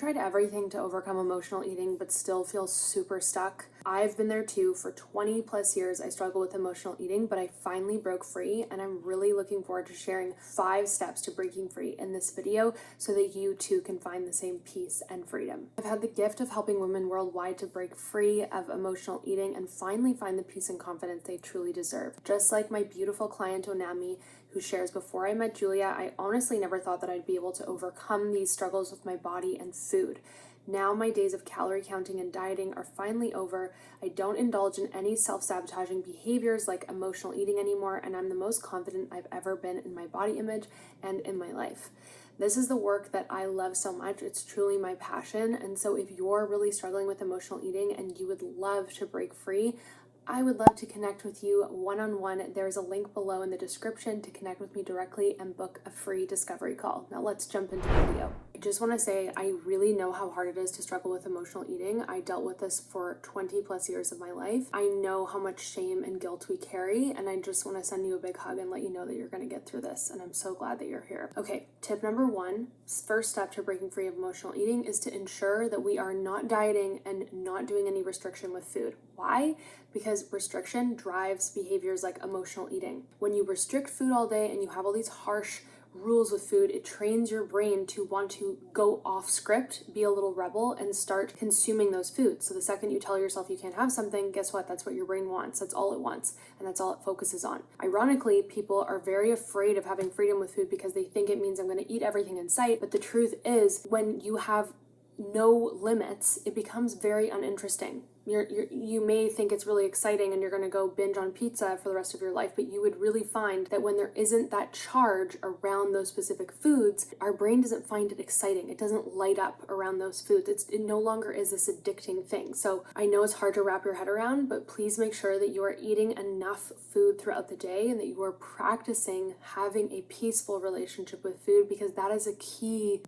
tried everything to overcome emotional eating but still feel super stuck? I've been there too. For 20 plus years, I struggle with emotional eating, but I finally broke free, and I'm really looking forward to sharing 5 steps to breaking free in this video so that you too can find the same peace and freedom. I've had the gift of helping women worldwide to break free of emotional eating and finally find the peace and confidence they truly deserve. Just like my beautiful client Onami, who shares, before I met Giulia, I honestly never thought that I'd be able to overcome these struggles with my body and food. Now my days of calorie counting and dieting are finally over. I don't indulge in any self-sabotaging behaviors like emotional eating anymore, and I'm the most confident I've ever been in my body image and in my life. This is the work that I love so much. It's truly my passion. And so if you're really struggling with emotional eating and you would love to break free, I would love to connect with you one-on-one. There's a link below in the description to connect with me directly and book a free discovery call. Now let's jump into the video. I just want to say I really know how hard it is to struggle with emotional eating. I dealt with this for 20 plus years of my life. I know how much shame and guilt we carry, and I just want to send you a big hug and let you know that you're going to get through this, and I'm so glad that you're here. Okay, tip number 1, first step to breaking free of emotional eating is to ensure that we are not dieting and not doing any restriction with food. Why? Because restriction drives behaviors like emotional eating. When you restrict food all day and you have all these harsh rules with food, it trains your brain to want to go off script, be a little rebel, and start consuming those foods. So the second you tell yourself you can't have something, guess what? That's what your brain wants. That's all it wants, and that's all it focuses on. Ironically, people are very afraid of having freedom with food because they think it means I'm going to eat everything in sight. But the truth is, when you have no limits, it becomes very uninteresting. You may think it's really exciting and you're going to go binge on pizza for the rest of your life, but you would really find that when there isn't that charge around those specific foods, our brain doesn't find it exciting. It doesn't light up around those foods. It no longer is this addicting thing. So I know it's hard to wrap your head around, but please make sure that you are eating enough food throughout the day and that you are practicing having a peaceful relationship with food, because that is a key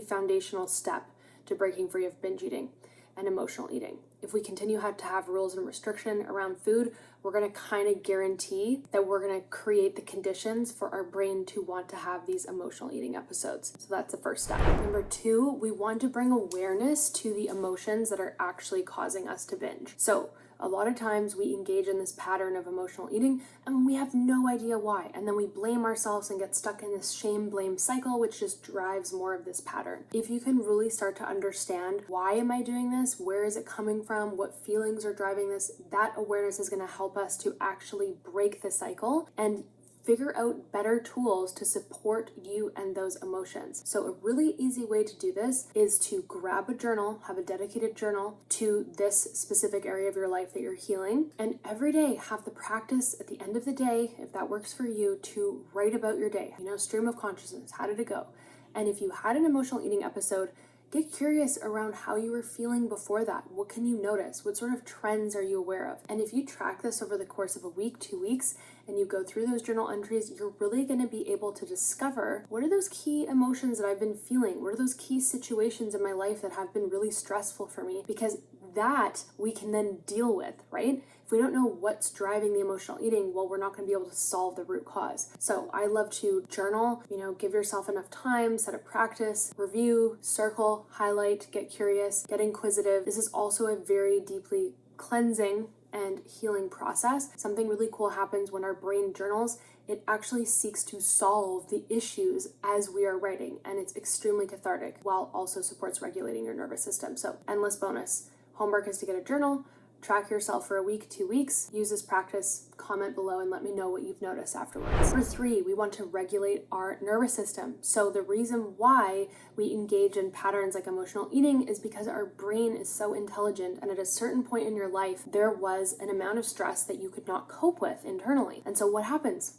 foundational step to breaking free of binge eating and emotional eating. If we continue to have rules and restriction around food, we're going to kind of guarantee that we're going to create the conditions for our brain to want to have these emotional eating episodes. So that's the first step. Number 2, we want to bring awareness to the emotions that are actually causing us to binge. So a lot of times we engage in this pattern of emotional eating and we have no idea why. And then we blame ourselves and get stuck in this shame-blame cycle, which just drives more of this pattern. If you can really start to understand, why am I doing this? Where is it coming from? What feelings are driving this? That awareness is going to help us to actually break the cycle and figure out better tools to support you and those emotions. So a really easy way to do this is to grab a journal, have a dedicated journal to this specific area of your life that you're healing, and every day have the practice at the end of the day, if that works for you, to write about your day. Stream of consciousness, how did it go? And if you had an emotional eating episode, get curious around how you were feeling before that. What can you notice? What sort of trends are you aware of? And if you track this over the course of a week, 2 weeks, and you go through those journal entries, you're really going to be able to discover, what are those key emotions that I've been feeling? What are those key situations in my life that have been really stressful for me? Because that we can then deal with, right? If we don't know what's driving the emotional eating, well, we're not going to be able to solve the root cause. So I love to journal, give yourself enough time, set a practice, review, circle, highlight, get curious, get inquisitive. This is also a very deeply cleansing and healing process. Something really cool happens when our brain journals. It actually seeks to solve the issues as we are writing, and it's extremely cathartic while also supports regulating your nervous system. So endless bonus. Homework is to get a journal, track yourself for a week, 2 weeks, use this practice, comment below and let me know what you've noticed afterwards. Number 3, we want to regulate our nervous system. So the reason why we engage in patterns like emotional eating is because our brain is so intelligent, and at a certain point in your life, there was an amount of stress that you could not cope with internally. And so what happens?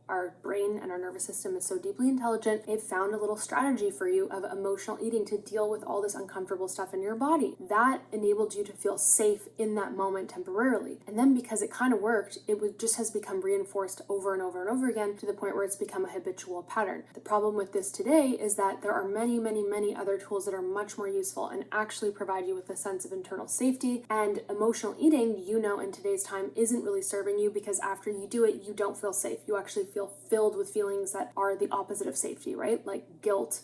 Our brain and our nervous system is so deeply intelligent, it found a little strategy for you of emotional eating to deal with all this uncomfortable stuff in your body. That enabled you to feel safe in that moment temporarily. And then because it kind of worked, just has become reinforced over and over and over again to the point where it's become a habitual pattern. The problem with this today is that there are many, many, many other tools that are much more useful and actually provide you with a sense of internal safety. And emotional eating, in today's time, isn't really serving you, because after you do it, you don't feel safe. You actually feel filled with feelings that are the opposite of safety, right? Like guilt,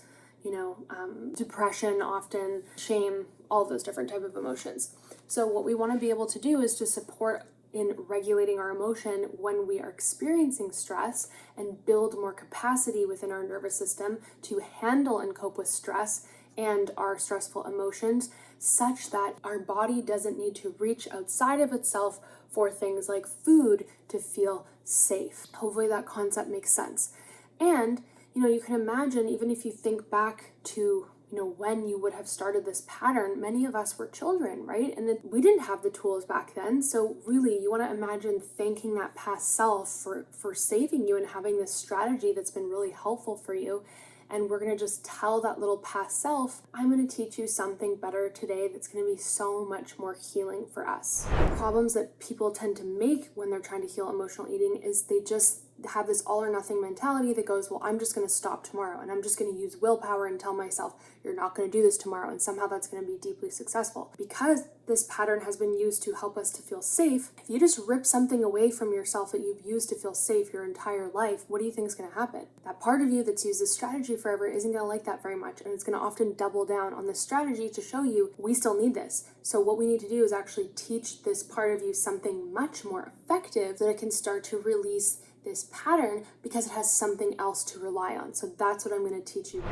depression often, shame, all those different type of emotions. So what we want to be able to do is to support in regulating our emotion when we are experiencing stress and build more capacity within our nervous system to handle and cope with stress and our stressful emotions, such that our body doesn't need to reach outside of itself for things like food to feel safe. Hopefully that concept makes sense. And you can imagine, even if you think back to when you would have started this pattern, many of us were children, right? And we didn't have the tools back then. So really, you want to imagine thanking that past self for saving you and having this strategy that's been really helpful for you. And we're going to just tell that little past self, I'm going to teach you something better today that's going to be so much more healing for us. Problems that people tend to make when they're trying to heal emotional eating is they just have this all or nothing mentality that goes, well, I'm just going to stop tomorrow and I'm just going to use willpower and tell myself you're not going to do this tomorrow, and somehow that's going to be deeply successful. Because this pattern has been used to help us to feel safe, if you just rip something away from yourself that you've used to feel safe your entire life, what do you think is going to happen? That part of you that's used this strategy forever isn't going to like that very much, and it's going to often double down on this strategy to show you we still need this. So what we need to do is actually teach this part of you something much more effective so that it can start to release this pattern because it has something else to rely on. So that's what I'm going to teach you.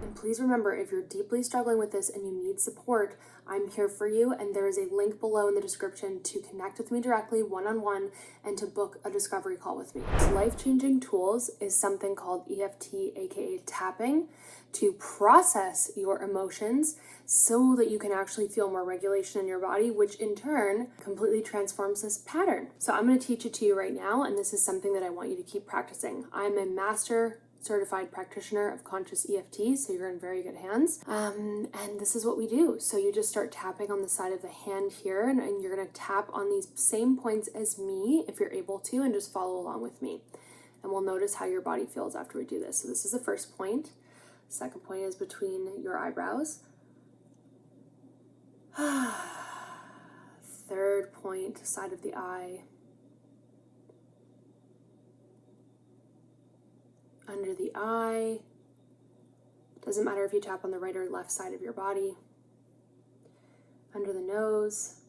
And please remember, if you're deeply struggling with this and you need support, I'm here for you, and there is a link below in the description to connect with me directly one-on-one and to book a discovery call with me. Life-changing tools is something called EFT, aka tapping, to process your emotions so that you can actually feel more regulation in your body, which in turn completely transforms this pattern. So I'm going to teach it to you right now, and this is something that I want you to keep practicing. I'm a master certified practitioner of conscious EFT, so you're in very good hands. And this is what we do. So you just start tapping on the side of the hand here, and you're going to tap on these same points as me if you're able to, and just follow along with me. And we'll notice how your body feels after we do this. So this is the first point. Second point is between your eyebrows. Third point, side of the eye. Under the eye. Doesn't matter if you tap on the right or left side of your body. Under the nose.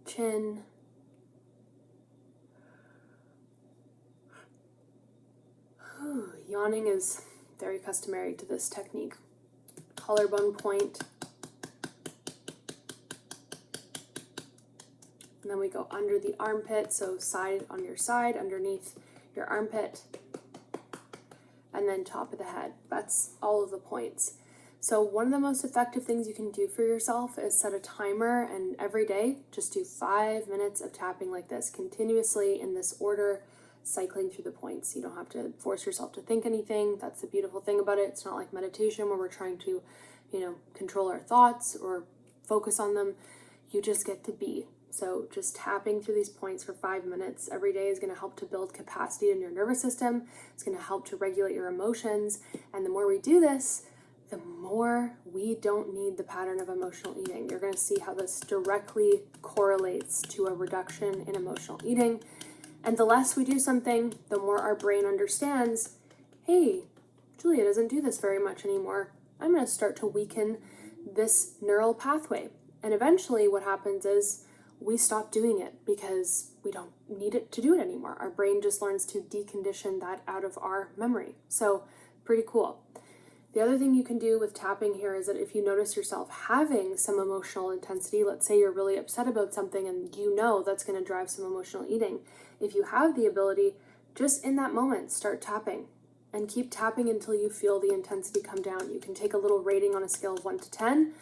Chin. Yawning is very customary to this technique. Collarbone point. And then we go under the armpit, so side on your side, underneath your armpit, and then top of the head. That's all of the points. So one of the most effective things you can do for yourself is set a timer, and every day just do 5 minutes of tapping like this, continuously in this order, cycling through the points. You don't have to force yourself to think anything. That's the beautiful thing about it. It's not like meditation where we're trying to, control our thoughts or focus on them. You just get to be. So just tapping through these points for 5 minutes every day is going to help to build capacity in your nervous system. It's going to help to regulate your emotions. And the more we do this, the more we don't need the pattern of emotional eating. You're going to see how this directly correlates to a reduction in emotional eating. And the less we do something, the more our brain understands, hey, Giulia doesn't do this very much anymore. I'm going to start to weaken this neural pathway. And eventually what happens is we stop doing it because we don't need it to do it anymore. Our brain just learns to decondition that out of our memory. So pretty cool. The other thing you can do with tapping here is that if you notice yourself having some emotional intensity, let's say you're really upset about something and you know that's going to drive some emotional eating, if you have the ability, just in that moment, start tapping and keep tapping until you feel the intensity come down. You can take a little rating on a scale of 1 to 10.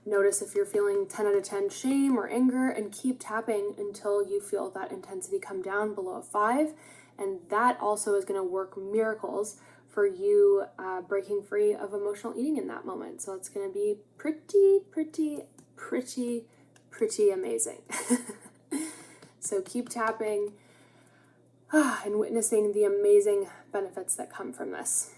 Notice if you're feeling 10 out of 10 shame or anger, and keep tapping until you feel that intensity come down below a 5. And that also is going to work miracles for you breaking free of emotional eating in that moment. So it's going to be pretty amazing. So keep tapping and witnessing the amazing benefits that come from this.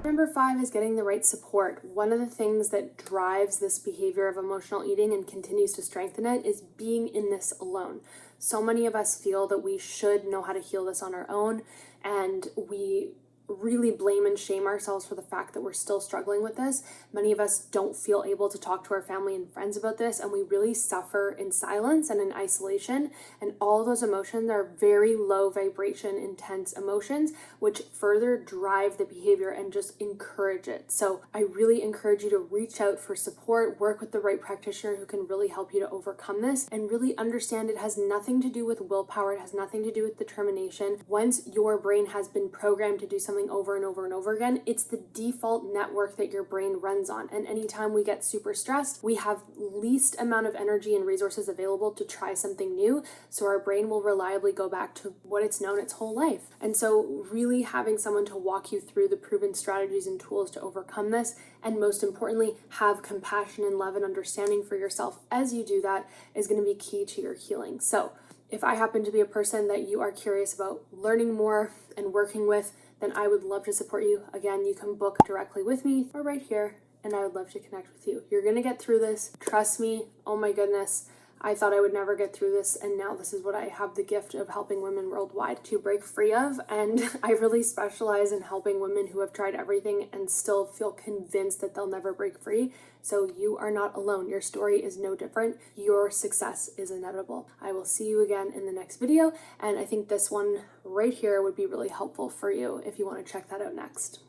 Number 5 is getting the right support. One of the things that drives this behavior of emotional eating and continues to strengthen it is being in this alone. So many of us feel that we should know how to heal this on our own, and we really blame and shame ourselves for the fact that we're still struggling with this. Many of us don't feel able to talk to our family and friends about this, and we really suffer in silence and in isolation. And all those emotions are very low vibration, intense emotions, which further drive the behavior and just encourage it. So I really encourage you to reach out for support, work with the right practitioner who can really help you to overcome this, and really understand it has nothing to do with willpower. It has nothing to do with determination. Once your brain has been programmed to do something over and over and over again, it's the default network that your brain runs on. And anytime we get super stressed, we have least amount of energy and resources available to try something new. So our brain will reliably go back to what it's known its whole life. And so really having someone to walk you through the proven strategies and tools to overcome this, and most importantly, have compassion and love and understanding for yourself as you do that, is going to be key to your healing. So if I happen to be a person that you are curious about learning more and working with, then I would love to support you. Again, you can book directly with me or right here, and I would love to connect with you. You're gonna get through this. Trust me. Oh my goodness. I thought I would never get through this, and now this is what I have the gift of helping women worldwide to break free of. And I really specialize in helping women who have tried everything and still feel convinced that they'll never break free. So you are not alone. Your story is no different. Your success is inevitable. I will see you again in the next video, and I think this one right here would be really helpful for you if you want to check that out next.